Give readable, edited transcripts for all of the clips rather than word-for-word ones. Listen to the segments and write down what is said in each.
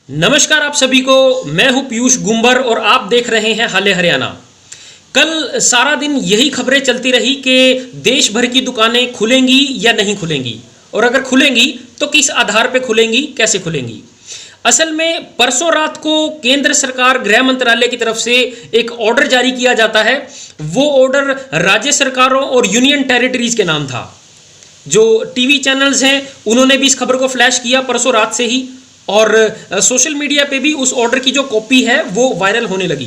नमस्कार आप सभी को। मैं हूं पीयूष गुंबर और आप देख रहे हैं हाले हरियाणा। कल सारा दिन यही खबरें चलती रही कि देश भर की दुकानें खुलेंगी या नहीं खुलेंगी, और अगर खुलेंगी तो किस आधार पर खुलेंगी, कैसे खुलेंगी। असल में परसों रात को केंद्र सरकार गृह मंत्रालय की तरफ से एक ऑर्डर जारी किया जाता है। वो ऑर्डर राज्य सरकारों और यूनियन टेरिटरीज के नाम था। जो टीवी चैनल्स हैं उन्होंने भी इस खबर को फ्लैश किया परसों रात से ही, और सोशल मीडिया पे भी उस ऑर्डर की जो कॉपी है वो वायरल होने लगी।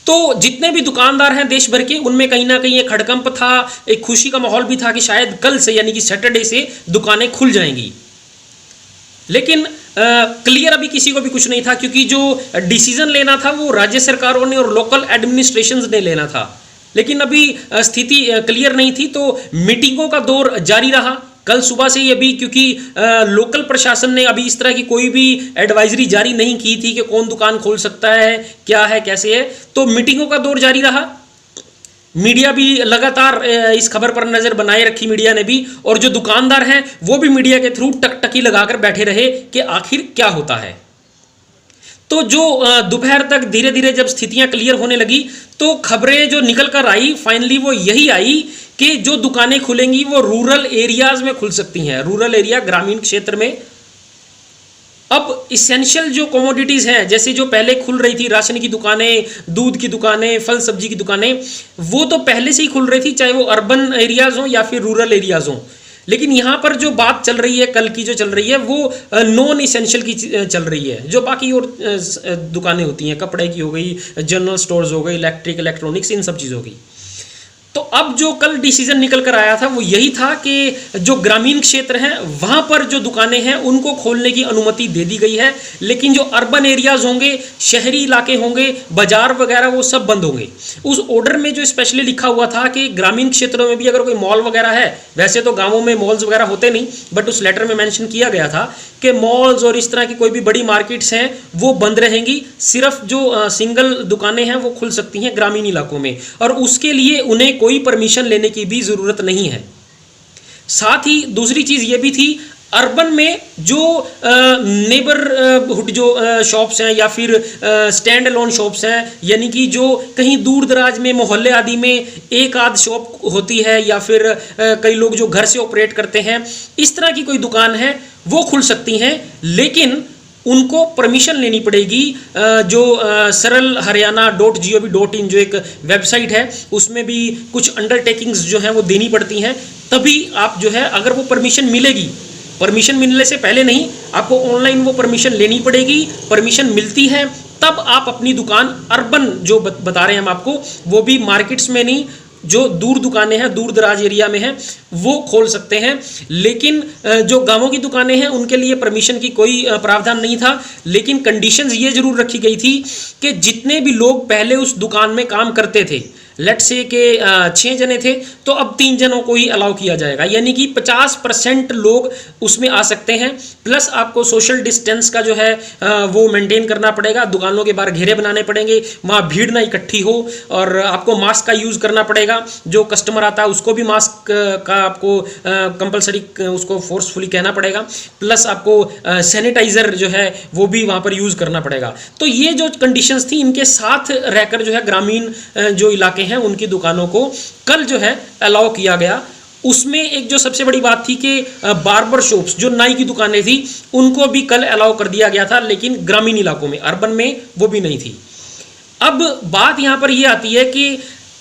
तो जितने भी दुकानदार हैं देश भर के, उनमें कहीं ना कहीं एक हड़कंप था, एक खुशी का माहौल भी था कि शायद कल से यानी कि सैटरडे से दुकानें खुल जाएंगी। लेकिन क्लियर अभी किसी को भी कुछ नहीं था, क्योंकि जो डिसीजन लेना था वो राज्य सरकारों ने और लोकल एडमिनिस्ट्रेशंस ने लेना था। लेकिन अभी स्थिति क्लियर नहीं थी, तो मीटिंगों का दौर जारी रहा कल सुबह से ही अभी, क्योंकि लोकल प्रशासन ने अभी इस तरह की कोई भी एडवाइजरी जारी नहीं की थी कि कौन दुकान खोल सकता है, क्या है, कैसे है। तो मीटिंगों का दौर जारी रहा। मीडिया भी लगातार इस खबर पर नजर बनाए रखी, मीडिया ने भी, और जो दुकानदार हैं वो भी मीडिया के थ्रू टकटकी लगाकर बैठे रहे कि आखिर क्या होता है। तो जो दोपहर तक धीरे धीरे जब स्थितियां क्लियर होने लगी तो खबरें जो निकल कर आई फाइनली वो यही आई कि जो दुकानें खुलेंगी वो रूरल एरियाज में खुल सकती हैं। रूरल एरिया, ग्रामीण क्षेत्र में। अब इसेंशियल जो कमोडिटीज़ हैं, जैसे जो पहले खुल रही थी राशन की दुकानें, दूध की दुकानें, फल सब्जी की दुकानें, वो तो पहले से ही खुल रही थी, चाहे वो अर्बन एरियाज हों या फिर रूरल एरियाज हों। लेकिन यहाँ पर जो बात चल रही है, कल की जो चल रही है, वो नॉन इसेंशियल की चल रही है। जो बाकी और दुकानें होती हैं, कपड़े की हो गई, जनरल स्टोर्स हो गई, इलेक्ट्रिक, इलेक्ट्रॉनिक्स, इन सब चीज़ों की। तो अब जो कल डिसीजन निकल कर आया था वो यही था कि जो ग्रामीण क्षेत्र हैं वहाँ पर जो दुकानें हैं उनको खोलने की अनुमति दे दी गई है। लेकिन जो अर्बन एरियाज होंगे, शहरी इलाके होंगे, बाजार वगैरह, वो सब बंद होंगे। उस ऑर्डर में जो स्पेशली लिखा हुआ था कि ग्रामीण क्षेत्रों में भी अगर कोई मॉल वगैरह है, वैसे तो गाँवों में मॉल्स वगैरह होते नहीं, बट उस लेटर में मेंशन किया गया था कि मॉल्स और इस तरह की कोई भी बड़ी मार्केट्स हैं वो बंद रहेंगी। सिर्फ जो सिंगल दुकानें हैं वो खुल सकती हैं ग्रामीण इलाकों में, और उसके लिए उन्हें कोई परमिशन लेने की भी ज़रूरत नहीं है। साथ ही दूसरी चीज़ ये भी थी, अर्बन में जो नेबरहुड जो शॉप्स हैं या फिर स्टैंड अलोन शॉप्स हैं, यानी कि जो कहीं दूर दराज में मोहल्ले आदि में एक आध शॉप होती है, या फिर कई लोग जो घर से ऑपरेट करते हैं, इस तरह की कोई दुकान है वो खुल सकती हैं। लेकिन उनको परमिशन लेनी पड़ेगी। जो सरल हरियाणा.gov.in जो एक वेबसाइट है, उसमें भी कुछ अंडरटेकिंग्स जो हैं वो देनी पड़ती हैं, तभी आप जो है, अगर वो परमिशन मिलेगी, परमिशन मिलने से पहले नहीं, आपको ऑनलाइन वो परमिशन लेनी पड़ेगी। परमिशन मिलती है तब आप अपनी दुकान, अर्बन जो बता रहे हैं हम आपको, वो भी मार्केट्स में नहीं, जो दूर दुकानें हैं, दूर दराज एरिया में हैं, वो खोल सकते हैं। लेकिन जो गांवों की दुकानें हैं उनके लिए परमिशन की कोई प्रावधान नहीं था। लेकिन कंडीशंस ये जरूर रखी गई थी कि जितने भी लोग पहले उस दुकान में काम करते थे, लेट से के 6 जने थे, तो अब 3 जनों को ही अलाउ किया जाएगा, यानी कि 50% लोग उसमें आ सकते हैं। प्लस आपको सोशल डिस्टेंस का जो है वो मेंटेन करना पड़ेगा। दुकानों के बाहर घेरे बनाने पड़ेंगे, वहाँ भीड़ ना इकट्ठी हो, और आपको मास्क का यूज़ करना पड़ेगा। जो कस्टमर आता है उसको भी मास्क का आपको कंपलसरी उसको फोर्सफुली कहना पड़ेगा। प्लस आपको सैनिटाइज़र जो है वो भी वहाँ पर यूज़ करना पड़ेगा। तो ये जो कंडीशंस थी, इनके साथ रहकर जो है ग्रामीण जो इलाके हैं उनकी दुकानों को कल जो है अलाउ किया गया। उसमें एक जो सबसे बड़ी बात थी कि बार्बर शॉप्स, जो नाई की दुकानें थी, उनको भी कल अलाउ कर दिया गया था, लेकिन ग्रामीण इलाकों में, अर्बन में वो भी नहीं थी। अब बात यहाँ पर ये आती है कि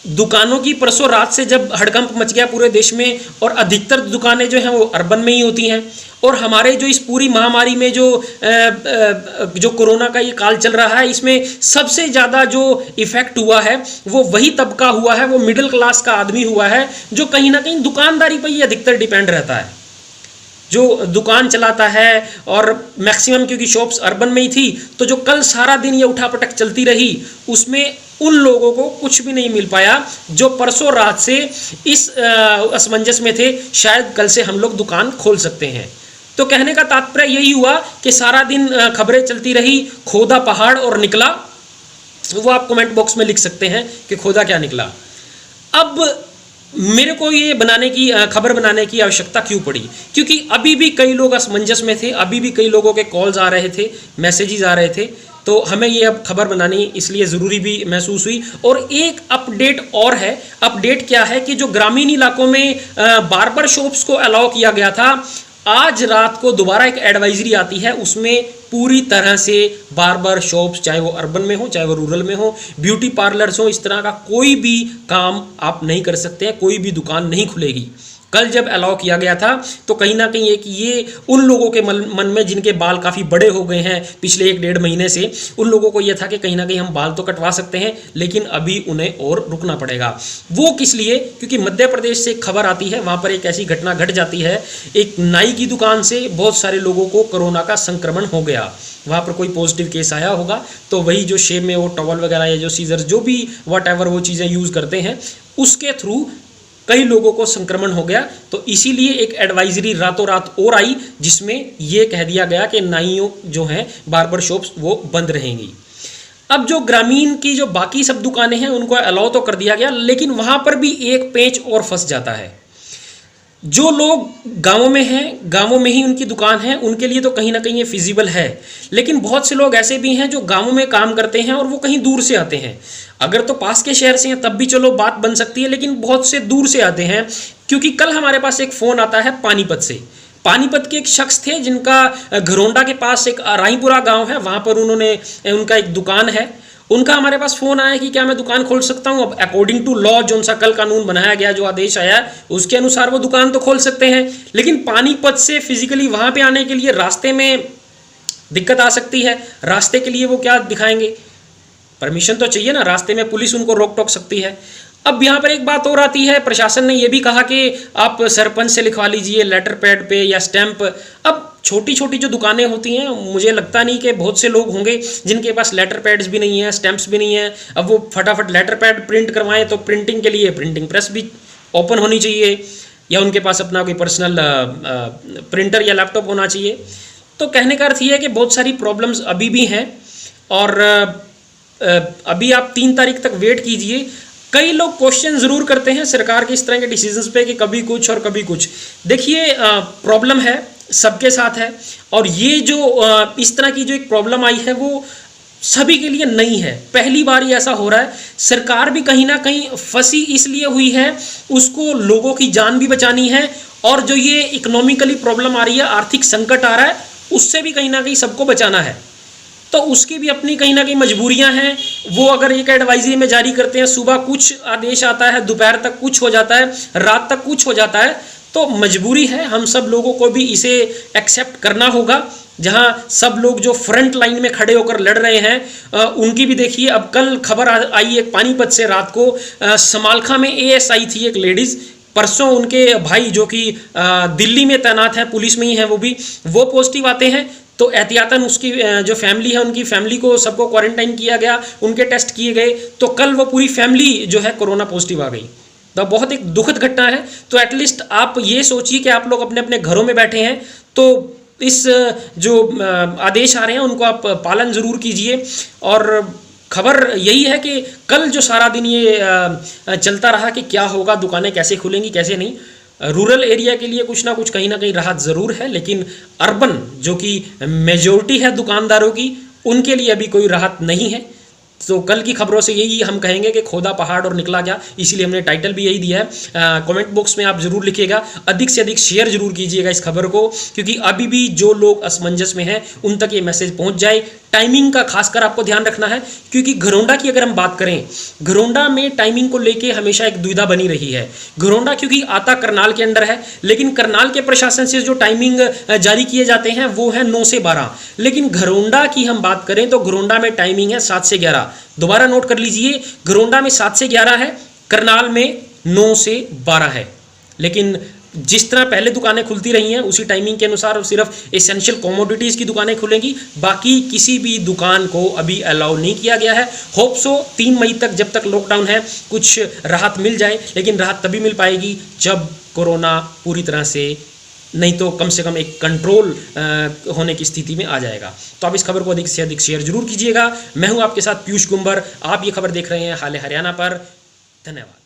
दुकानों की परसों रात से जब हड़कंप मच गया पूरे देश में, और अधिकतर दुकानें जो हैं वो अर्बन में ही होती हैं, और हमारे जो इस पूरी महामारी में जो कोरोना का ये काल चल रहा है, इसमें सबसे ज़्यादा जो इफ़ेक्ट हुआ है वो वही तबका हुआ है, वो मिडिल क्लास का आदमी हुआ है, जो कहीं ना कहीं दुकानदारी पर ही अधिकतर डिपेंड रहता है, जो दुकान चलाता है। और मैक्सिमम क्योंकि शॉप्स अर्बन में ही थी, तो जो कल सारा दिन ये उठापटक चलती रही, उसमें उन लोगों को कुछ भी नहीं मिल पाया जो परसों रात से इस असमंजस में थे, शायद कल से हम लोग दुकान खोल सकते हैं। तो कहने का तात्पर्य यही हुआ कि सारा दिन खबरें चलती रही, खोदा पहाड़ और निकला, वो आप कमेंट बॉक्स में लिख सकते हैं कि खोदा क्या निकला। अब मेरे को ये बनाने की खबर बनाने की आवश्यकता क्यों पड़ी? क्योंकि अभी भी कई लोग असमंजस में थे, अभी भी कई लोगों के कॉल्स आ रहे थे, मैसेजेस आ रहे थे, तो हमें ये अब खबर बनानी इसलिए ज़रूरी भी महसूस हुई। और एक अपडेट और है। अपडेट क्या है कि जो ग्रामीण इलाकों में बार्बर शॉप्स को अलाउ किया गया था, आज रात को दोबारा एक एडवाइजरी आती है, उसमें पूरी तरह से बार्बर शॉप्स, चाहे वो अर्बन में हो चाहे वो रूरल में हो, ब्यूटी पार्लर्स हो, इस तरह का कोई भी काम आप नहीं कर सकते हैं, कोई भी दुकान नहीं खुलेगी। कल जब अलाउ किया गया था तो कहीं ना कहीं एक ये उन लोगों के मन में जिनके बाल काफ़ी बड़े हो गए हैं पिछले 1-1.5 महीने से, उन लोगों को यह था कि कहीं ना कहीं हम बाल तो कटवा सकते हैं, लेकिन अभी उन्हें और रुकना पड़ेगा। वो किस लिए? क्योंकि मध्य प्रदेश से एक खबर आती है, वहाँ पर एक ऐसी घटना घट जाती है, एक नाई की दुकान से बहुत सारे लोगों को कोरोना का संक्रमण हो गया। वहाँ पर कोई पॉजिटिव केस आया होगा, तो वही जो शेव में वो टॉवल वगैरह या जो सीजर जो भी वट एवर वो चीज़ें यूज़ करते हैं, उसके थ्रू कई लोगों को संक्रमण हो गया। तो इसीलिए एक एडवाइजरी रातों रात और आई, जिसमें यह कह दिया गया कि नाइयों जो हैं बार्बर शॉप्स वो बंद रहेंगी। अब जो ग्रामीण की जो बाकी सब दुकानें हैं उनको अलाउ तो कर दिया गया, लेकिन वहाँ पर भी एक पेंच और फंस जाता है। जो लोग गांवों में हैं, गांवों में ही उनकी दुकान है, उनके लिए तो कहीं ना कहीं ये फिजिबल है, लेकिन बहुत से लोग ऐसे भी हैं जो गांवों में काम करते हैं और वो कहीं दूर से आते हैं। अगर तो पास के शहर से हैं तब भी चलो बात बन सकती है, लेकिन बहुत से दूर से आते हैं। क्योंकि कल हमारे पास एक फ़ोन आता है पानीपत से। पानीपत के एक शख्स थे जिनका घरोंडा के पास एक राईपुरा गाँव है, वहाँ पर उनका एक दुकान है। उनका हमारे पास फ़ोन आया कि क्या मैं दुकान खोल सकता हूं। अब अकॉर्डिंग टू लॉ जो सा कल कानून बनाया गया, जो आदेश आया, उसके अनुसार वो दुकान तो खोल सकते हैं, लेकिन पानीपत से फिजिकली वहां पे आने के लिए रास्ते में दिक्कत आ सकती है। रास्ते के लिए वो क्या दिखाएंगे? परमिशन तो चाहिए ना, रास्ते में पुलिस उनको रोक टोक सकती है। अब यहाँ पर एक बात और आती है, प्रशासन ने यह भी कहा कि आप सरपंच से लिखवा लीजिए लेटर पैड पे या स्टैंप। अब छोटी छोटी जो दुकानें होती हैं, मुझे लगता नहीं कि बहुत से लोग होंगे जिनके पास लेटर पैड्स भी नहीं है, स्टैंप्स भी नहीं है। अब वो फटाफट लेटर पैड प्रिंट करवाएं तो प्रिंटिंग के लिए प्रिंटिंग प्रेस भी ओपन होनी चाहिए, या उनके पास अपना कोई पर्सनल प्रिंटर या लैपटॉप होना चाहिए। तो कहने का अर्थ ये है कि बहुत सारी प्रॉब्लम्स अभी भी हैं, और अभी आप 3 तारीख तक वेट कीजिए। कई लोग क्वेश्चन ज़रूर करते हैं सरकार के इस तरह के डिसीजंस पे कि कभी कुछ और कभी कुछ। देखिए, प्रॉब्लम है, सबके साथ है, और ये जो इस तरह की जो एक प्रॉब्लम आई है वो सभी के लिए नई है। पहली बार ही ऐसा हो रहा है। सरकार भी कहीं ना कहीं फंसी इसलिए हुई है, उसको लोगों की जान भी बचानी है, और जो ये इकोनॉमिकली प्रॉब्लम आ रही है, आर्थिक संकट आ रहा है, उससे भी कहीं ना कहीं सबको बचाना है। तो उसकी भी अपनी कहीं ना कहीं मजबूरियां हैं। वो अगर एक एडवाइजरी में जारी करते हैं, सुबह कुछ आदेश आता है, दोपहर तक कुछ हो जाता है, रात तक कुछ हो जाता है, तो मजबूरी है। हम सब लोगों को भी इसे एक्सेप्ट करना होगा। जहां सब लोग जो फ्रंट लाइन में खड़े होकर लड़ रहे हैं, उनकी भी देखिए। अब कल खबर आई एक पानीपत से, रात को समालखा में एएसआई थी एक लेडीज़, परसों उनके भाई जो कि दिल्ली में तैनात है, पुलिस में ही है, वो पॉजिटिव आते हैं। तो एहतियातन उसकी जो फैमिली है, उनकी फैमिली को सबको क्वारंटाइन किया गया, उनके टेस्ट किए गए, तो कल वो पूरी फैमिली जो है कोरोना पॉजिटिव आ गई। तो बहुत एक दुखद घटना है। तो एटलीस्ट आप ये सोचिए कि आप लोग अपने अपने घरों में बैठे हैं, तो इस जो आदेश आ रहे हैं उनको आप पालन ज़रूर कीजिए। और खबर यही है कि कल जो सारा दिन ये चलता रहा कि क्या होगा, दुकानें कैसे खुलेंगी कैसे नहीं, रूरल एरिया के लिए कुछ ना कुछ कहीं ना कहीं राहत ज़रूर है, लेकिन अर्बन जो कि मेजॉरिटी है दुकानदारों की, उनके लिए अभी कोई राहत नहीं है। तो कल की खबरों से यही हम कहेंगे कि खोदा पहाड़ और निकला गया, इसीलिए हमने टाइटल भी यही दिया है। कमेंट बॉक्स में आप ज़रूर लिखिएगा, अधिक से अधिक शेयर जरूर कीजिएगा इस खबर को, क्योंकि अभी भी जो लोग असमंजस में हैं उन तक ये मैसेज पहुंच जाए। टाइमिंग का खासकर आपको ध्यान रखना है, क्योंकि घरोंडा की अगर हम बात करें, घरोंडा में टाइमिंग को लेके हमेशा एक दुविधा बनी रही है। घरोंडा क्योंकि आता करनाल के अंडर है, लेकिन करनाल के प्रशासन से जो टाइमिंग जारी किए जाते हैं वो है 9 से 12, लेकिन घरोंडा की हम बात करें तो घरोंडा में टाइमिंग है 7 से 11। दोबारा नोट कर लीजिए, घरोंडा में 7 से 11 है, करनाल में 9 से 12 है। लेकिन जिस तरह पहले दुकानें खुलती रही हैं उसी टाइमिंग के अनुसार सिर्फ एसेंशियल कमोडिटीज़ की दुकानें खुलेंगी, बाकी किसी भी दुकान को अभी अलाउ नहीं किया गया है। होप सो 3 मई तक, जब तक लॉकडाउन है, कुछ राहत मिल जाए, लेकिन राहत तभी मिल पाएगी जब कोरोना पूरी तरह से, नहीं तो कम से कम एक कंट्रोल होने की स्थिति में आ जाएगा। तो आप इस खबर को अधिक से अधिक शेयर जरूर कीजिएगा। मैं हूं आपके साथ पीयूष गुंबर, आप ये खबर देख रहे हैं हाल हरियाणा पर। धन्यवाद।